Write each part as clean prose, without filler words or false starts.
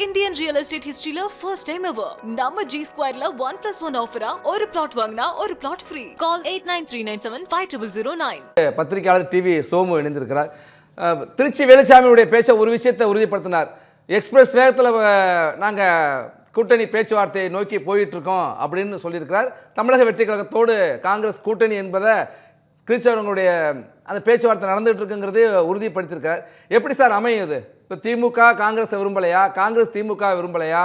Indian real estate history la first time ever. நம்ம G Square la 1+1 ஆஃபரா ஒரு plot வாங்கினா ஒரு பிளாட் ஃப்ரீ. Call 8939750009. பத்திரிகையாளர் டிவி சோமு இணைந்திருக்கிறார். திருச்சி வேலுச்சாமியுடைய பேச்ச ஒரு விஷயத்தை உறுதிப்படுத்தினார். எக்ஸ்பிரஸ் வேகத்தில் நாங்கள் கூட்டணி பேச்சுவார்த்தையை நோக்கி போயிட்டு இருக்கோம் அப்படின்னு சொல்லியிருக்கிறார். தமிழக வெற்றி கழகத்தோடு காங்கிரஸ் கூட்டணி என்பதை திருச்சி அவர்களுடைய அந்த பேச்சுவார்த்தை நடந்துகிட்டு இருக்குங்கிறது உறுதிப்படுத்தியிருக்கார். எப்படி சார் அமையுது? இப்போ திமுக காங்கிரஸ் விரும்பலையா, காங்கிரஸ் திமுக விரும்பலையா?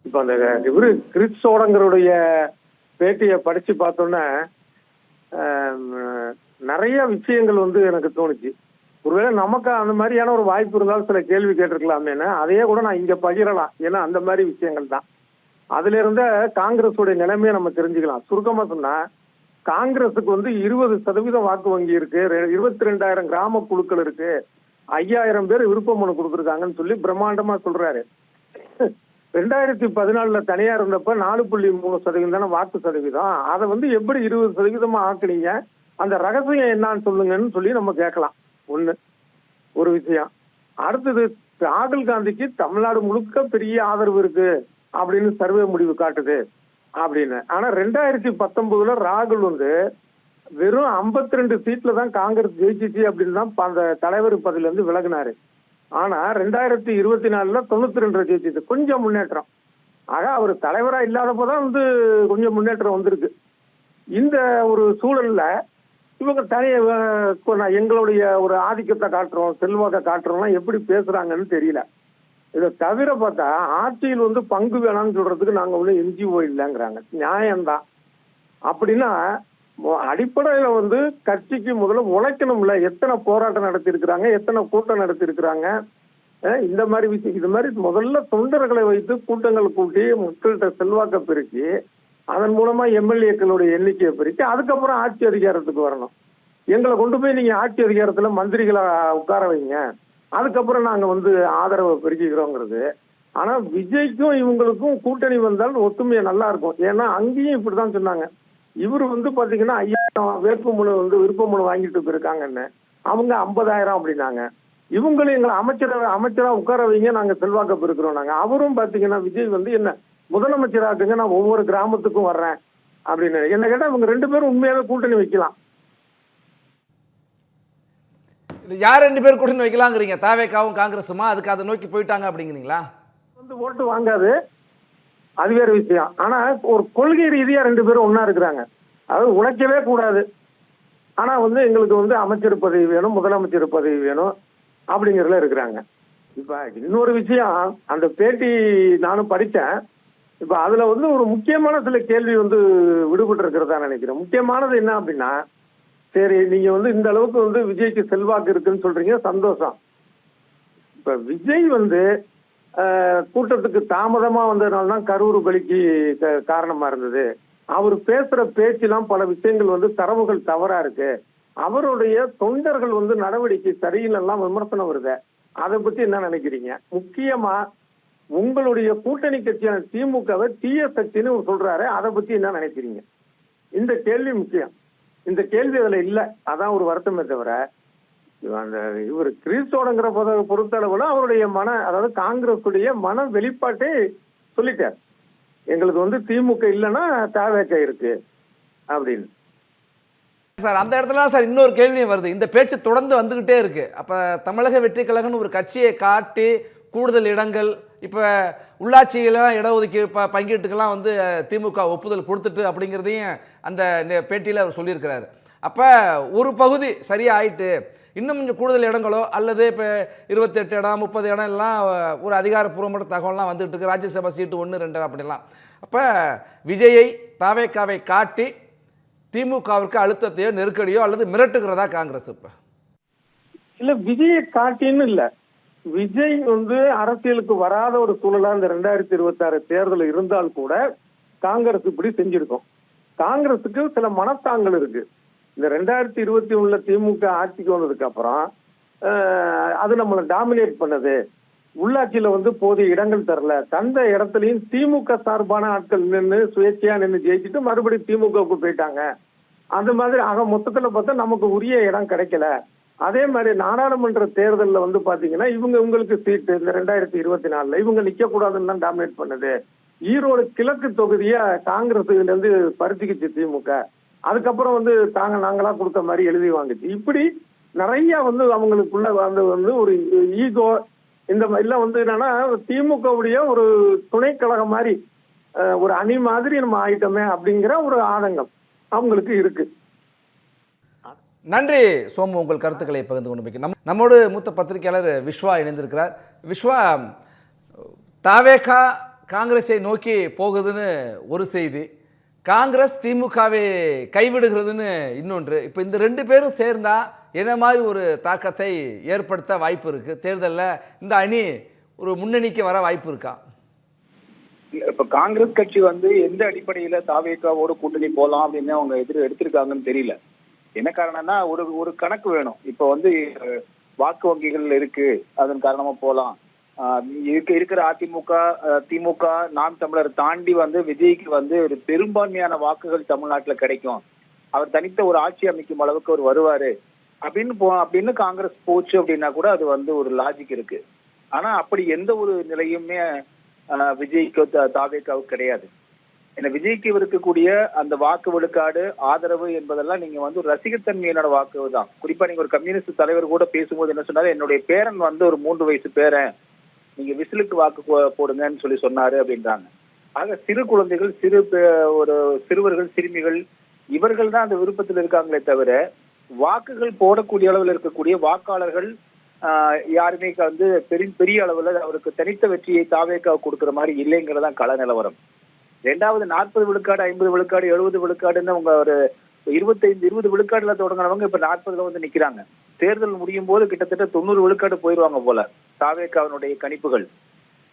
இப்போ அந்த இவரு கிறிஸ்தோடங்களுடைய பேட்டியை படிச்சு பார்த்தோன்னா நிறைய விஷயங்கள் எனக்கு தோணுச்சு. ஒருவேளை நமக்கு அந்த மாதிரியான ஒரு வாய்ப்பு இருந்தாலும் சில கேள்வி கேட்டிருக்கலாமேன்னு அதையே கூட நான் இங்க பகிரலாம். ஏன்னா அந்த மாதிரி விஷயங்கள் தான். அதுல இருந்த காங்கிரஸுடைய நிலைமையை நம்ம தெரிஞ்சுக்கலாம். சுருக்கமா சொன்னா காங்கிரஸுக்கு 20% வாக்கு வங்கி இருக்கு, 22,000 கிராம குழுக்கள் இருக்கு, 5,000 பேர் விருப்ப மனு கொடுத்துருக்காங்கன்னு சொல்லி பிரம்மாண்டமா சொல்றாரு. 2014 தனியா இருந்தப்ப 4.3% தானே வாக்கு சதவீதம். அதை எப்படி 20% ஆக்குனீங்க? அந்த ரகசியம் என்னான்னு சொல்லுங்கன்னு சொல்லி நம்ம கேட்கலாம். ஒரு விஷயம். அடுத்தது, ராகுல் காந்திக்கு தமிழ்நாடு முழுக்க பெரிய ஆதரவு இருக்கு அப்படின்னு சர்வே முடிவு காட்டுது அப்படின்னு. ஆனா 2019 ராகுல் வெறும் 52 சீட்ல தான் காங்கிரஸ் ஜெயிச்சிச்சு அப்படின்னு தான் அந்த தலைவர் பதவியில இருந்து விலகினாரு. ஆனா 2024 92 ஜெயிச்சிச்சு. கொஞ்சம் முன்னேற்றம். ஆக அவர் தலைவரா இல்லாதப்பதான் கொஞ்சம் முன்னேற்றம் வந்திருக்கு. இந்த ஒரு சூழல்ல இவங்க எங்களுடைய ஒரு ஆதிக்கத்தை காட்டுறோம், செல்வாக்கை காட்டுறோம்லாம் எப்படி பேசுறாங்கன்னு தெரியல. இதை தவிர பார்த்தா ஆட்சியில் பங்கு வேணாம்னு சொல்றதுக்கு நாங்க என்ஜிஓ இல்லைங்கிறாங்க. நியாயம்தான். அப்படின்னா அடிப்படையில கட்சிக்கு முதல்ல உழைக்கணும்ல. எத்தனை போராட்டம் நடத்தி இருக்கிறாங்க, எத்தனை கூட்டம் நடத்தி இருக்கிறாங்க. இந்த மாதிரி விஷயம், இது மாதிரி முதல்ல தொண்டர்களை வைத்து கூட்டங்கள் கூட்டி மக்கள்கிட்ட செல்வாக்க பெருக்கி அதன் மூலமா எம்எல்ஏக்களுடைய எண்ணிக்கையை பெருக்கி அதுக்கப்புறம் ஆட்சி அதிகாரத்துக்கு வரணும். எங்களை கொண்டு போய் நீங்க ஆட்சி அதிகாரத்துல மந்திரிகளை உட்கார வைங்க, அதுக்கப்புறம் நாங்க ஆதரவை பெருக்கிக்கிறோங்கிறது. ஆனா விஜய்க்கும் இவங்களுக்கும் கூட்டணி வந்தால் ஒத்துமையா நல்லா இருக்கும். ஏன்னா அங்கேயும் இப்படிதான் சொன்னாங்க. இவரு பாத்தீங்கன்னா 5,000 வேட்புமனு விருப்ப மனு வாங்கிட்டு போயிருக்காங்கன்னு, அவங்க 50,000 அப்படின்னாங்க. இவங்களும் எங்களை அமைச்சரா உட்கார வைங்க, நாங்க செல்வாக்க பெருக்கிறோம் நாங்க. அவரும் பாத்தீங்கன்னா விஜய் என்ன முதலமைச்சராக்குங்க, நான் ஒவ்வொரு கிராமத்துக்கும் வர்றேன் அப்படின்னு. என்ன கேட்டா இவங்க 2 பேரும் உண்மையாவே கூட்டணி வைக்கலாம். யார் 2 பேர் கூட்டணி வைக்கலாங்கிறீங்க? தாவேகாவும் காங்கிரஸுமா அதுக்கு அதை நோக்கி போயிட்டாங்க அப்படிங்கிறீங்களா? ஓட்டு வாங்காது, அது வேற விஷயம். ஆனா ஒரு கொள்கை ரீதியா 2 பேரும் ஒன்னா இருக்கிறாங்க. அதாவது உழைக்கவே கூடாது, ஆனா எங்களுக்கு அமைச்சர் பதவி வேணும், முதலமைச்சர் பதவி வேணும் அப்படிங்கிறதுல இருக்கிறாங்க. இப்ப இன்னொரு விஷயம், அந்த பேட்டி நானும் படித்தேன். இப்ப அதுல ஒரு முக்கியமான சில கேள்வி விடுபட்டு இருக்கிறதா நினைக்கிறேன். முக்கியமானது என்ன அப்படின்னா, சரி நீங்க இந்த அளவுக்கு விஜய்க்கு செல்வாக்கு இருக்குன்னு சொல்றீங்க, சந்தோஷம். இப்ப விஜய் கூட்டத்துக்கு தாமதமா வந்ததுனால்தான் கரூர் பலிக்கு காரணமா இருந்தது. அவர் பேசுற பேச்செல்லாம் பல விஷயங்கள் தரவுகள் தவறா இருக்கு, அவருடைய தொண்டர்கள் நடவடிக்கை சரியில்லாம் விமர்சனம் வருது. அதை பத்தி என்ன நினைக்கிறீங்க? முக்கியமா உங்களுடைய கூட்டணி கட்சியான திமுகவை தீய சக்தின்னு சொல்றாரு, அதை பத்தி என்ன நினைக்கிறீங்க? இந்த கேள்வி முக்கியம். இந்த கேள்வி அதுல இல்ல, அதான் ஒரு வருத்தமே தவிர இவர் கிறிஸ்தோடங்கிற பொறுத்தளவுல அவருடைய அதாவது காங்கிரஸுடைய மன வெளிப்பாட்டை சொல்லிட்டார். எங்களுக்கு திமுக இல்லைன்னா தாவேக இருக்கு அப்படின்னு. சார் அந்த இடத்துல சார் இன்னொரு கேள்வியும் வருது. இந்த பேச்சு தொடர்ந்து வந்துகிட்டே இருக்கு. அப்ப தமிழக வெற்றி கழகம்னு ஒரு கட்சியை காட்டி கூடுதல் இடங்கள், இப்போ உள்ளாட்சியெல்லாம் இடஒதுக்கீடு பங்கீட்டுக்கெல்லாம் திமுக ஒப்புதல் கொடுத்துட்டு அப்படிங்கிறதையும் அந்த பேட்டியில் அவர் சொல்லியிருக்கிறாரு. அப்போ ஒரு பகுதி சரியாக ஆயிட்டு, இன்னும் கொஞ்சம் கூடுதல் இடங்களோ அல்லது இப்போ 28 இடம் 30 இடம் எல்லாம் ஒரு அதிகாரப்பூர்வமான தகவல்லாம் வந்துட்டு இருக்கு. ராஜ்யசபா சீட்டு 1 2 அப்படிலாம். அப்போ விஜயை தாவேகாவை காட்டி திமுகவிற்கு அழுத்தத்தையோ நெருக்கடியோ அல்லது மிரட்டுகிறதா காங்கிரஸ்? இப்போ இல்ல, விஜயை காட்டின்னு இல்லை, விஜய் அரசியலுக்கு வராத ஒரு சூழலா இந்த 2026 தேர்தல் இருந்தால் கூட காங்கிரஸ் இப்படி செஞ்சிருக்கும். காங்கிரஸுக்கு சில மனத்தாங்கள் இருக்கு. இந்த 2021 திமுக ஆட்சிக்கு வந்ததுக்கு அப்புறம் அது நம்மளை டாமினேட் பண்ணது, உள்ளாட்சியில போதிய இடங்கள் தரல, தந்த இடத்துலயும் திமுக சார்பான ஆட்கள் நின்று சுயேட்சையா நின்று ஜெயிச்சுட்டு மறுபடியும் திமுகவுக்கு போயிட்டாங்க. அந்த மாதிரி ஆக மொத்தத்துல பார்த்தா நமக்கு உரிய இடம் கிடைக்கல அதே மாதிரி நாடாளுமன்ற தேர்தலில் வந்து பாத்தீங்கன்னா உங்களுக்கு சீட்டு இந்த 2024 இவங்க நிக்க கூடாதுன்னு தான் டாமினேட் பண்ணுது. ஈரோடு கிழக்கு தொகுதியை காங்கிரஸ் இதுல இருந்து பறிச்சுக்கிச்சு திமுக. அதுக்கப்புறம் வந்து நாங்களா கொடுத்த மாதிரி எழுதி வாங்குச்சு. இப்படி நிறைய வந்து அவங்களுக்குள்ள வந்து ஒரு ஈகோ இந்த மாதிரிலாம் வந்து என்னன்னா திமுகவுடைய ஒரு துணை கழகம் மாதிரி ஒரு அணி மாதிரி நம்ம ஆயிட்டோமே அப்படிங்கிற ஒரு ஆதங்கம் அவங்களுக்கு இருக்கு. நன்றி சோமு, உங்கள் கருத்துக்களை பகிர்ந்து கொண்டு நம்மோடு மூத்த பத்திரிகையாளர் விஸ்வா இணைந்திருக்கிறார். விஸ்வா, தாவேகா காங்கிரஸை நோக்கி போகுதுன்னு ஒரு செய்தி, காங்கிரஸ் திமுகவை கைவிடுகிறதுன்னு இன்னொன்று. இப்போ இந்த ரெண்டு பேரும் சேர்ந்தா என்ன மாதிரி ஒரு தாக்கத்தை ஏற்படுத்த வாய்ப்பு இருக்கு? தேர்தலில் இந்த அணி ஒரு முன்னணிக்கு வர வாய்ப்பு இருக்கா? இப்ப காங்கிரஸ் கட்சி வந்து எந்த அடிப்படையில தாவேகாவோட கூட்டணி போலாம் அப்படின்னு அவங்க எடுத்திருக்காங்கன்னு தெரியல. என்ன காரணம்னா ஒரு கணக்கு வேணும். இப்ப வந்து வாக்கு வங்கிகள் இருக்கு, அதன் காரணமா போலாம். இருக்கிற அதிமுக திமுக நாம் தமிழர் தாண்டி வந்து விஜய்க்கு வந்து ஒரு பெரும்பான்மையான வாக்குகள் தமிழ்நாட்டுல கிடைக்கும், அவர் தனித்த ஒரு ஆட்சி அமைக்கும் அளவுக்கு அவர் வருவாரு அப்படின்னு காங்கிரஸ் போச்சு அப்படின்னா கூட அது வந்து ஒரு லாஜிக் இருக்கு. ஆனா அப்படி எந்த ஒரு நிலையுமே விஜய்க்கு தாவேகாவுக்கு கிடையாது. ஏன்னா விஜய்க்கு இருக்கக்கூடிய அந்த வாக்கு விழுக்காடு ஆதரவு என்பதெல்லாம் நீங்க வந்து ஒரு ரசிகத்தன்மையினோட வாக்கு தான். குறிப்பா நீங்க ஒரு கம்யூனிஸ்ட் தலைவர் கூட பேசும்போது என்ன சொன்னாரு, என்னுடைய பேரன் வந்து ஒரு 3 வயசு பேரன், நீங்க விசிலுக்கு வாக்கு போடுங்கன்னு சொன்னாரு அப்படின்றாங்க. ஆக சிறு குழந்தைகள் ஒரு சிறுவர்கள் சிறுமிகள் இவர்கள் தான் அந்த விருப்பத்தில் இருக்காங்களே தவிர வாக்குகள் போடக்கூடிய அளவில் இருக்கக்கூடிய வாக்காளர்கள் யாருமே வந்து பெரிய அளவுல அவருக்கு தனித்த வெற்றியை தாவேகா கொடுக்குற மாதிரி இல்லைங்கிறதான் கள நிலவரம். 2வது 40 விழுக்காடு 50 விழுக்காடு 70 விழுக்காடுன்னு அவங்க ஒரு 25-20 விழுக்காடுல தொடங்கினவங்க இப்ப 40 வந்து நிக்கிறாங்க. தேர்தல் முடியும் போது கிட்டத்தட்ட 90 விழுக்காடு போயிடுவாங்க போல தாவேகாவினுடைய கணிப்புகள்.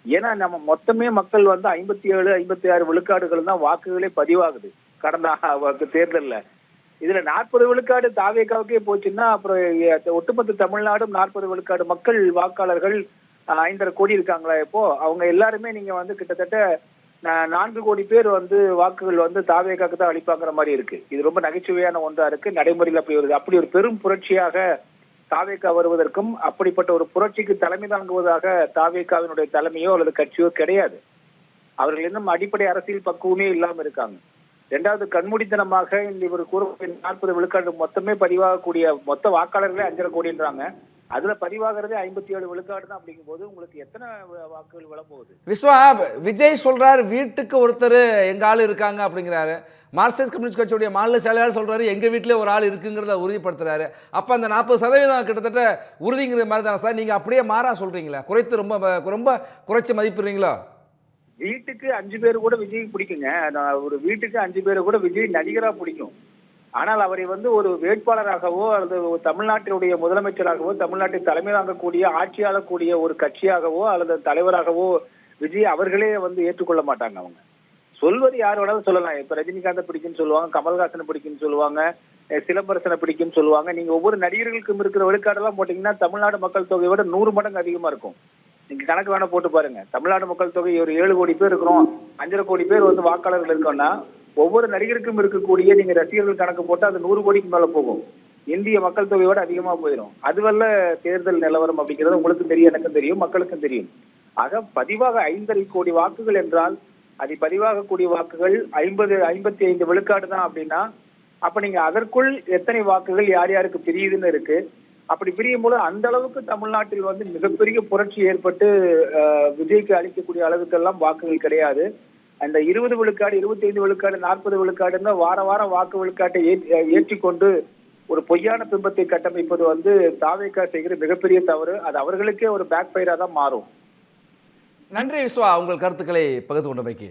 ஏன்னா நம்ம மொத்தமே மக்கள் வந்து 57-56 விழுக்காடுகள் தான் வாக்குகளே பதிவாகுது கடந்த தேர்தல்ல. இதுல 40 விழுக்காடு தாவேகாவுக்கே போச்சுன்னா அப்புறம் ஒட்டுமொத்த தமிழ்நாடும் 40 விழுக்காடு மக்கள் வாக்காளர்கள் 5.5 கோடி இருக்காங்களா, இப்போ அவங்க எல்லாருமே நீங்க வந்து கிட்டத்தட்ட 4 கோடி பேர் வந்து வாக்குகள் வந்து தாவேகாவுக்கு தான் அளிப்பாங்கிற மாதிரி இருக்கு. இது ரொம்ப நகைச்சுவையான ஒன்றா இருக்கு. நடைமுறையில் அப்படி ஒரு பெரும் புரட்சியாக தாவேகா வருவதற்கும் அப்படிப்பட்ட ஒரு புரட்சிக்கு தலைமை தாங்குவதாக தாவேகாவினுடைய தலைமையோ அல்லது கட்சியோ கிடையாது. அவர்கள் இன்னும் அடிப்படை அரசியல் பக்குவமே இல்லாம இருக்காங்க. 2வது கண்மூடித்தனமாக இவர் கூற 40 விழுக்காடு மொத்தமே பதிவாகக்கூடிய மொத்த வாக்காளர்களே 5.5 கோடின்றாங்க. அதுல பதிவாகிறதே 57 விழுக்காடு தான். அப்படிங்கும் போது உங்களுக்கு எத்தனை வாக்குகள் விளம்புவது? விஸ்வா, விஜய் சொல்றாரு வீட்டுக்கு ஒருத்தர் எங்க ஆள் இருக்காங்க அப்படிங்கிறாரு. மார்க்சிஸ்ட் கம்யூனிஸ்ட் கட்சியுடைய மாநில செயலாளர் சொல்றாரு எங்க வீட்டிலே ஒரு ஆள் இருக்குங்கிறத உறுதிப்படுத்துறாரு. அப்ப அந்த 40% கிட்டத்தட்ட உறுதிங்கிற மாதிரி தான் சார். நீங்க அப்படியே மாறா சொல்றீங்களா? குறைத்து ரொம்ப குறைச்சு மதிப்பிடுறீங்களா? வீட்டுக்கு 5 பேர் கூட விஜய் பிடிக்குங்க. ஒரு வீட்டுக்கு 5 பேர் கூட விஜய் நடிகரா பிடிக்கும். ஆனால் அவரை வந்து ஒரு வேட்பாளராகவோ அல்லது தமிழ்நாட்டினுடைய முதலமைச்சராகவோ தமிழ்நாட்டை தலைமை தாங்கக்கூடிய ஆட்சியாளக்கூடிய ஒரு கட்சியாகவோ அல்லது தலைவராகவோ விஜய் அவர்களே வந்து ஏற்றுக்கொள்ள மாட்டாங்க. அவங்க சொல்வது யார் வேணாலும் சொல்லலாம். இப்ப ரஜினிகாந்தை பிடிக்குன்னு சொல்லுவாங்க, கமல்ஹாசனை பிடிக்குன்னு சொல்லுவாங்க, சிலம்பரசனை பிடிக்குன்னு சொல்லுவாங்க. நீங்க ஒவ்வொரு நடிகர்களுக்கும் இருக்கிற வெளிக்காடெல்லாம் போட்டீங்கன்னா தமிழ்நாடு மக்கள் தொகையை விட 100 மடங்கு அதிகமா இருக்கும். நீங்க கணக்கு வேணா போட்டு பாருங்க. தமிழ்நாடு மக்கள் தொகை ஒரு 7 கோடி பேர் இருக்கிறோம், 5.5 கோடி பேர் வந்து வாக்காளர்கள் இருக்கோம்னா ஒவ்வொரு நடிகருக்கும் இருக்கக்கூடிய நீங்க ரசிகர்கள் கணக்கு போட்டு அது 100 கோடிக்கு மேல போகும். இந்திய மக்கள் தொகையோட அதிகமா போயிடும். அதுவல்ல தேர்தல் நிலவரம் அப்படிங்கிறது உங்களுக்கு தெரியும், எனக்கும் தெரியும், மக்களுக்கும் தெரியும். ஆக பதிவாக 5.5 கோடி வாக்குகள் என்றால் அது பதிவாகக்கூடிய வாக்குகள் 55 விழுக்காடு தான் அப்படின்னா அப்ப நீங்க அதற்குள் எத்தனை வாக்குகள் யார் யாருக்கு பிரியுதுன்னு இருக்கு. அப்படி பிரியும் போது அந்த அளவுக்கு தமிழ்நாட்டில் வந்து மிகப்பெரிய புரட்சி ஏற்பட்டு விஜய்க்கு அளிக்கக்கூடிய அளவுக்கெல்லாம் வாக்குகள் கிடையாது. அந்த 20 விழுக்காடு 25 விழுக்காடு 40 விழுக்காடுன்னு வாரம் வாக்கு விழுக்காட்டை ஏற்றிக்கொண்டு ஒரு பொய்யான பிம்பத்தை கட்டமைப்பது வந்து தாவேகா செய்கிற மிகப்பெரிய தவறு. அது அவர்களுக்கே ஒரு பேக் ஃபயரா தான் மாறும். நன்றி விஸ்வா, உங்கள் கருத்துக்களை பகிர்ந்து கொண்டமைக்கு.